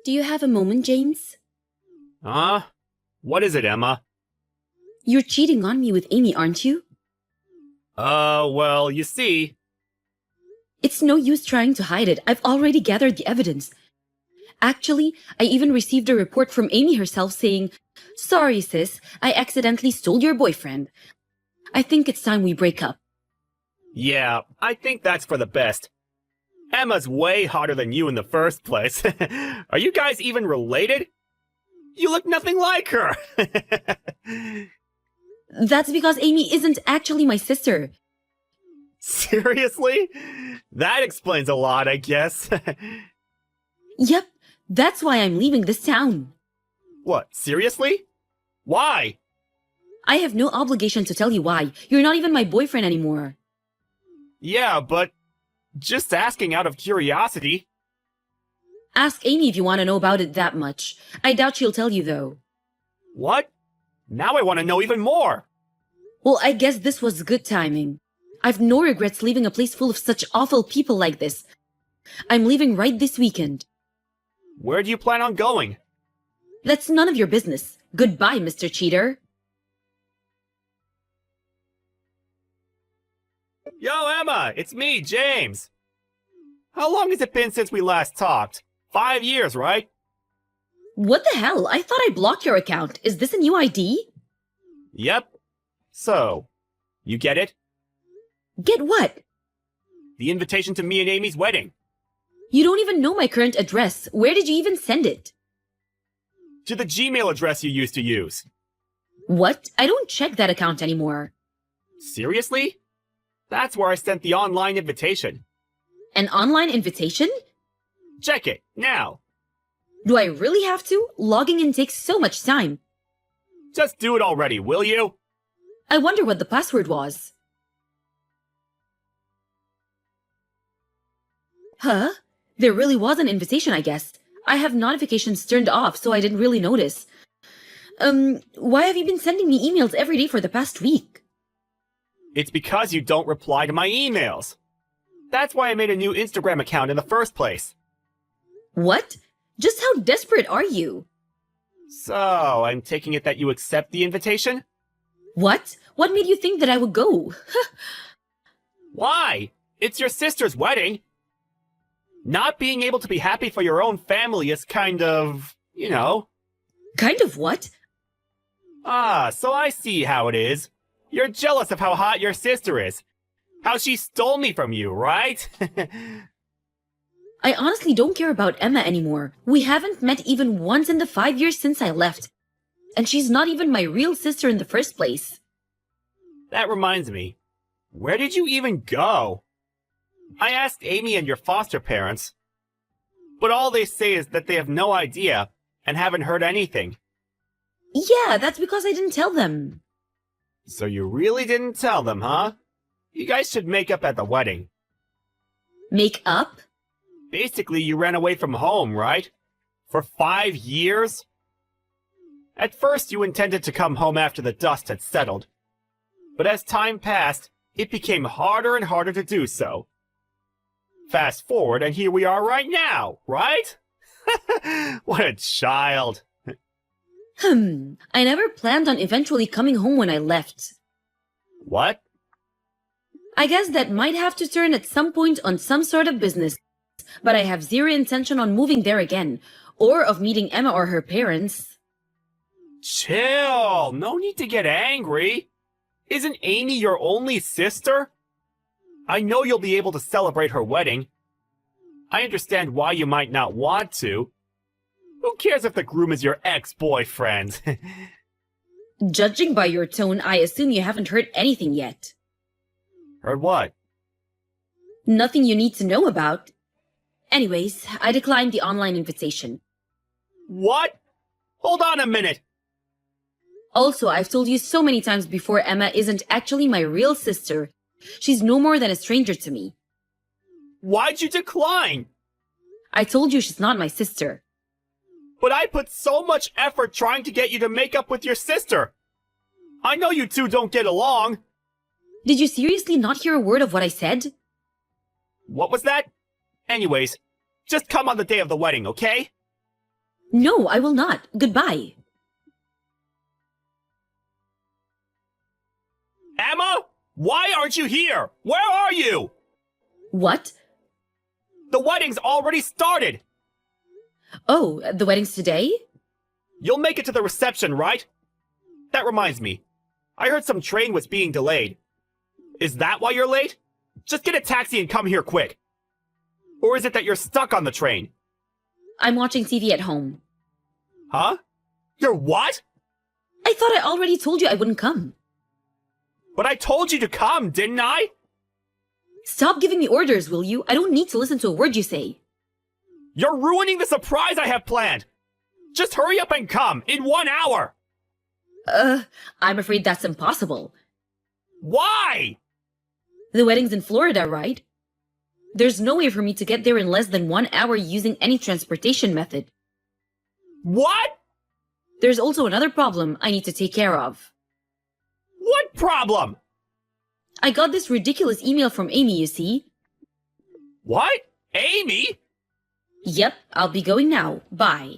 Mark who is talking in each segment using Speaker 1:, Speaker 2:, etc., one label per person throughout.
Speaker 1: Do you have a moment, James?
Speaker 2: Huh? What is it, Emma?
Speaker 1: You're cheating on me with Amy, aren't you?
Speaker 2: Well, you see...
Speaker 1: It's no use trying to hide it. I've already gathered the evidence. Actually, I even received a report from Amy herself saying, "Sorry, sis, I accidentally stole your boyfriend. I think it's time we break up."
Speaker 2: Yeah, I think that's for the best. Emma's way hotter than you in the first place. Are you guys even related? You look nothing like her!
Speaker 1: That's because Amy isn't actually my sister.
Speaker 2: Seriously? That explains a lot, I guess.
Speaker 1: Yep, that's why I'm leaving this town.
Speaker 2: What, seriously? Why?
Speaker 1: I have no obligation to tell you why. You're not even my boyfriend anymore.
Speaker 2: Yeah, but... just asking out of curiosity.
Speaker 1: Ask Amy if you want to know about it that much. I doubt she'll tell you, though.
Speaker 2: What? Now I want to know even more!
Speaker 1: Well, I guess this was good timing. I've no regrets leaving a place full of such awful people like this. I'm leaving right this weekend.
Speaker 2: Where do you plan on going?
Speaker 1: That's none of your business. Goodbye, Mr. Cheater.
Speaker 2: Yo, Emma! It's me, James! How long has it been since we last talked? 5 years, right?
Speaker 1: What the hell? I thought I blocked your account. Is this a new ID?
Speaker 2: Yep. So, you get it?
Speaker 1: Get what?
Speaker 2: The invitation to me and Amy's wedding.
Speaker 1: You don't even know my current address. Where did you even send it?
Speaker 2: To the Gmail address you used to use.
Speaker 1: What? I don't check that account anymore.
Speaker 2: Seriously? That's where I sent the online invitation.
Speaker 1: An online invitation?
Speaker 2: Check it, now.
Speaker 1: Do I really have to? Logging in takes so much time.
Speaker 2: Just do it already, will you?
Speaker 1: I wonder what the password was. Huh? There really was an invitation, I guess. I have notifications turned off, so I didn't really notice. Why have you been sending me emails every day for the past week?
Speaker 2: It's because you don't reply to my emails. That's why I made a new Instagram account in the first place.
Speaker 1: What? Just how desperate are you?
Speaker 2: So, I'm taking it that you accept the invitation?
Speaker 1: What? What made you think that I would go?
Speaker 2: Why? It's your sister's wedding. Not being able to be happy for your own family is kind of, you know.
Speaker 1: Kind of what?
Speaker 2: Ah, so I see how it is. You're jealous of how hot your sister is. How she stole me from you, right?
Speaker 1: I honestly don't care about Emma anymore. We haven't met even once in the 5 years since I left. And she's not even my real sister in the first place.
Speaker 2: That reminds me. Where did you even go? I asked Amy and your foster parents, but all they say is that they have no idea and haven't heard anything.
Speaker 1: Yeah, that's because I didn't tell them.
Speaker 2: So you really didn't tell them, huh? You guys should make up at the wedding.
Speaker 1: Make up?
Speaker 2: Basically, you ran away from home, right? For 5 years? At first, you intended to come home after the dust had settled. But as time passed, it became harder and harder to do so. Fast forward, and here we are right now, right? What a child.
Speaker 1: I never planned on eventually coming home when I left.
Speaker 2: What?
Speaker 1: I guess that might have to turn at some point on some sort of business, but I have zero intention on moving there again, or of meeting Emma or her parents.
Speaker 2: Chill, no need to get angry. Isn't Amy your only sister? I know you'll be able to celebrate her wedding. I understand why you might not want to. Who cares if the groom is your ex-boyfriend?
Speaker 1: Judging by your tone, I assume you haven't heard anything yet.
Speaker 2: Heard what?
Speaker 1: Nothing you need to know about. Anyways, I declined the online invitation.
Speaker 2: What? Hold on a minute.
Speaker 1: Also, I've told you so many times before Emma isn't actually my real sister. She's no more than a stranger to me.
Speaker 2: Why'd you decline?
Speaker 1: I told you she's not my sister.
Speaker 2: But I put so much effort trying to get you to make up with your sister. I know you two don't get along.
Speaker 1: Did you seriously not hear a word of what I said?
Speaker 2: What was that? Anyways, just come on the day of the wedding, okay?
Speaker 1: No, I will not. Goodbye.
Speaker 2: Emma? Why aren't you here? Where are you?
Speaker 1: What?
Speaker 2: The wedding's already started!
Speaker 1: Oh, the wedding's today?
Speaker 2: You'll make it to the reception, right? That reminds me. I heard some train was being delayed. Is that why you're late? Just get a taxi and come here quick. Or is it that you're stuck on the train?
Speaker 1: I'm watching TV at home.
Speaker 2: Huh? You're what?
Speaker 1: I thought I already told you I wouldn't come.
Speaker 2: But I told you to come, didn't I?
Speaker 1: Stop giving me orders, will you? I don't need to listen to a word you say.
Speaker 2: You're ruining the surprise I have planned! Just hurry up and come, in 1 hour!
Speaker 1: I'm afraid that's impossible.
Speaker 2: Why?
Speaker 1: The wedding's in Florida, right? There's no way for me to get there in less than 1 hour using any transportation method.
Speaker 2: What?
Speaker 1: There's also another problem I need to take care of.
Speaker 2: What problem?
Speaker 1: I got this ridiculous email from Amy, you see.
Speaker 2: What? Amy?
Speaker 1: Yep, I'll be going now. Bye.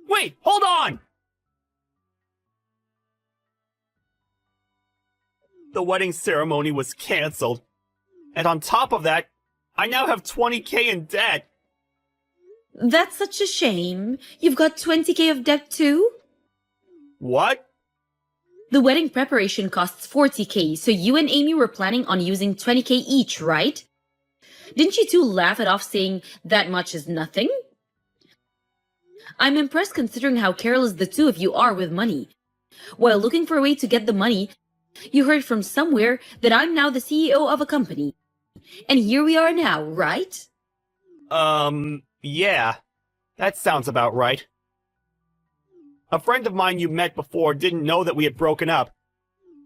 Speaker 2: Wait, hold on! The wedding ceremony was cancelled. And on top of that, I now have 20K in debt.
Speaker 1: That's such a shame. You've got 20K of debt too?
Speaker 2: What?
Speaker 1: The wedding preparation costs 40K, so you and Amy were planning on using 20K each, right? Didn't you two laugh it off saying that much is nothing? I'm impressed considering how careless the two of you are with money. While looking for a way to get the money, you heard from somewhere that I'm now the CEO of a company. And here we are now, right?
Speaker 2: Yeah. That sounds about right. A friend of mine you met before didn't know that we had broken up.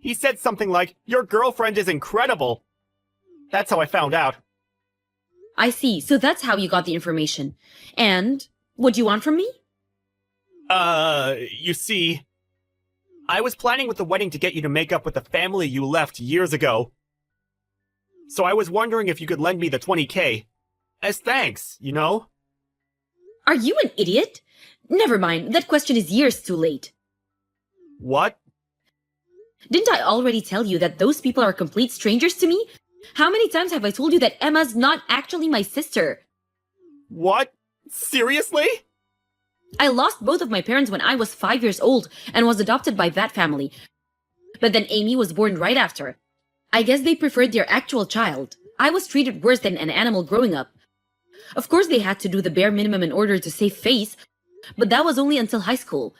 Speaker 2: He said something like, "Your girlfriend is incredible." That's how I found out.
Speaker 1: I see, so that's how you got the information. And what do you want from me?
Speaker 2: You see, I was planning with the wedding to get you to make up with the family you left years ago. So I was wondering if you could lend me the 20K. As thanks, you know?
Speaker 1: Are you an idiot? Never mind, that question is years too late.
Speaker 2: What?
Speaker 1: Didn't I already tell you that those people are complete strangers to me? How many times have I told you that Emma's not actually my sister?
Speaker 2: What? Seriously?
Speaker 1: I lost both of my parents when I was 5 years old and was adopted by that family. But then Amy was born right after. I guess they preferred their actual child. I was treated worse than an animal growing up. Of course they had to do the bare minimum in order to save face, but that was only until high school.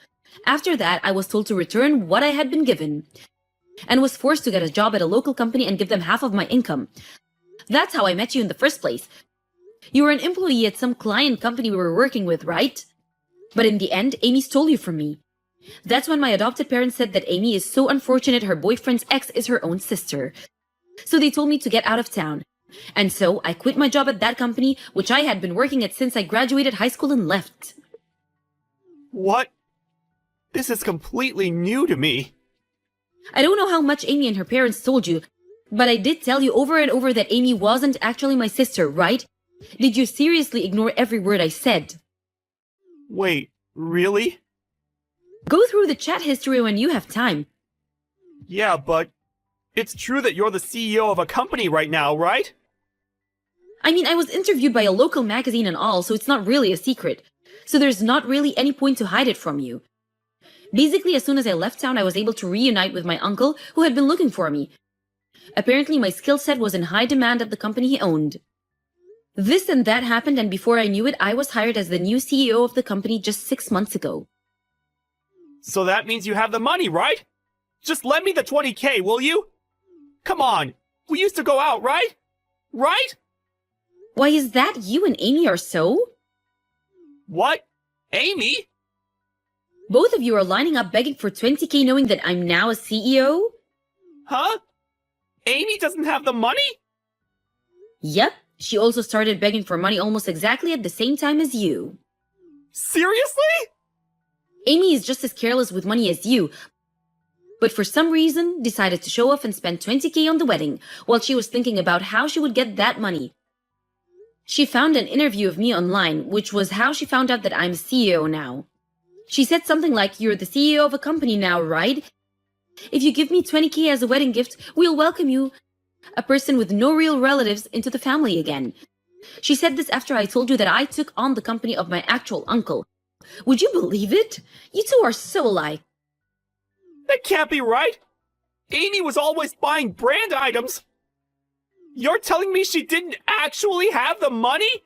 Speaker 1: After that, I was told to return what I had been given, and was forced to get a job at a local company and give them half of my income. That's how I met you in the first place. You were an employee at some client company we were working with, right? But in the end, Amy stole you from me. That's when my adopted parents said that Amy is so unfortunate her boyfriend's ex is her own sister. So they told me to get out of town. And so I quit my job at that company, which I had been working at since I graduated high school and left.
Speaker 2: What? This is completely new to me.
Speaker 1: I don't know how much Amy and her parents told you, but I did tell you over and over that Amy wasn't actually my sister, right? Did you seriously ignore every word I said?
Speaker 2: Wait, really?
Speaker 1: Go through the chat history when you have time.
Speaker 2: Yeah, but it's true that you're the CEO of a company right now, right?
Speaker 1: I mean, I was interviewed by a local magazine and all, so it's not really a secret. So there's not really any point to hide it from you. Basically, as soon as I left town, I was able to reunite with my uncle who had been looking for me. Apparently, my skill set was in high demand at the company he owned. This and that happened, and before I knew it, I was hired as the new CEO of the company just 6 months ago.
Speaker 2: So that means you have the money, right? Just lend me the 20K, will you? Come on, we used to go out, right? Right?
Speaker 1: Why is that you and Amy are so?
Speaker 2: What? Amy?
Speaker 1: Both of you are lining up begging for 20K knowing that I'm now a CEO?
Speaker 2: Huh? Amy doesn't have the money?
Speaker 1: Yep, she also started begging for money almost exactly at the same time as you.
Speaker 2: Seriously?
Speaker 1: Amy is just as careless with money as you, but for some reason decided to show off and spend 20K on the wedding while she was thinking about how she would get that money. She found an interview of me online, which was how she found out that I'm CEO now. She said something like, "You're the CEO of a company now, right? If you give me 20K as a wedding gift, we'll welcome you, a person with no real relatives, into the family again." She said this after I told you that I took on the company of my actual uncle. Would you believe it? You two are so alike.
Speaker 2: That can't be right. Amy was always buying brand items. You're telling me she didn't actually have the money?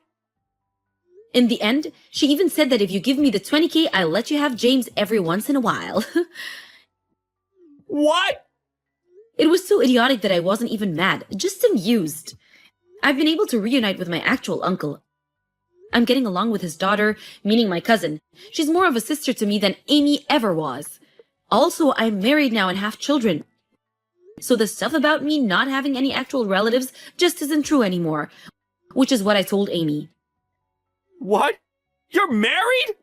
Speaker 1: In the end, she even said that if you give me the 20K, I'll let you have James every once in a while.
Speaker 2: What?
Speaker 1: It was so idiotic that I wasn't even mad, just amused. I've been able to reunite with my actual uncle. I'm getting along with his daughter, meaning my cousin. She's more of a sister to me than Amy ever was. Also, I'm married now and have children. So the stuff about me not having any actual relatives just isn't true anymore, which is what I told Amy.
Speaker 2: What? You're married?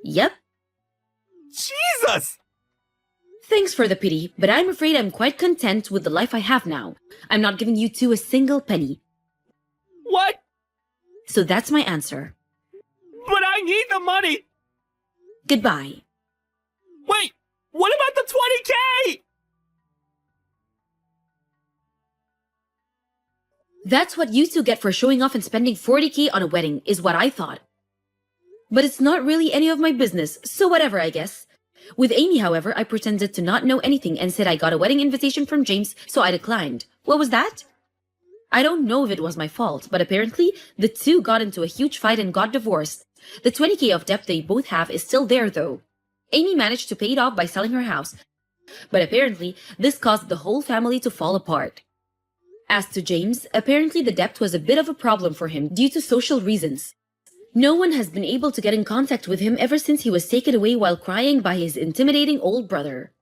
Speaker 1: Yep.
Speaker 2: Jesus!
Speaker 1: Thanks for the pity, but I'm afraid I'm quite content with the life I have now. I'm not giving you two a single penny.
Speaker 2: What?
Speaker 1: So that's my answer.
Speaker 2: But I need the money!
Speaker 1: Goodbye.
Speaker 2: Wait! What about the 20K?
Speaker 1: That's what you two get for showing off and spending 40K on a wedding, is what I thought. But it's not really any of my business, so whatever, I guess. With Amy, however, I pretended to not know anything and said I got a wedding invitation from James, so I declined. What was that? I don't know if it was my fault, but apparently the two got into a huge fight and got divorced. The 20K of debt they both have is still there, though. Amy managed to pay it off by selling her house, but apparently this caused the whole family to fall apart. As to James, apparently the debt was a bit of a problem for him due to social reasons. No one has been able to get in contact with him ever since he was taken away while crying by his intimidating old brother.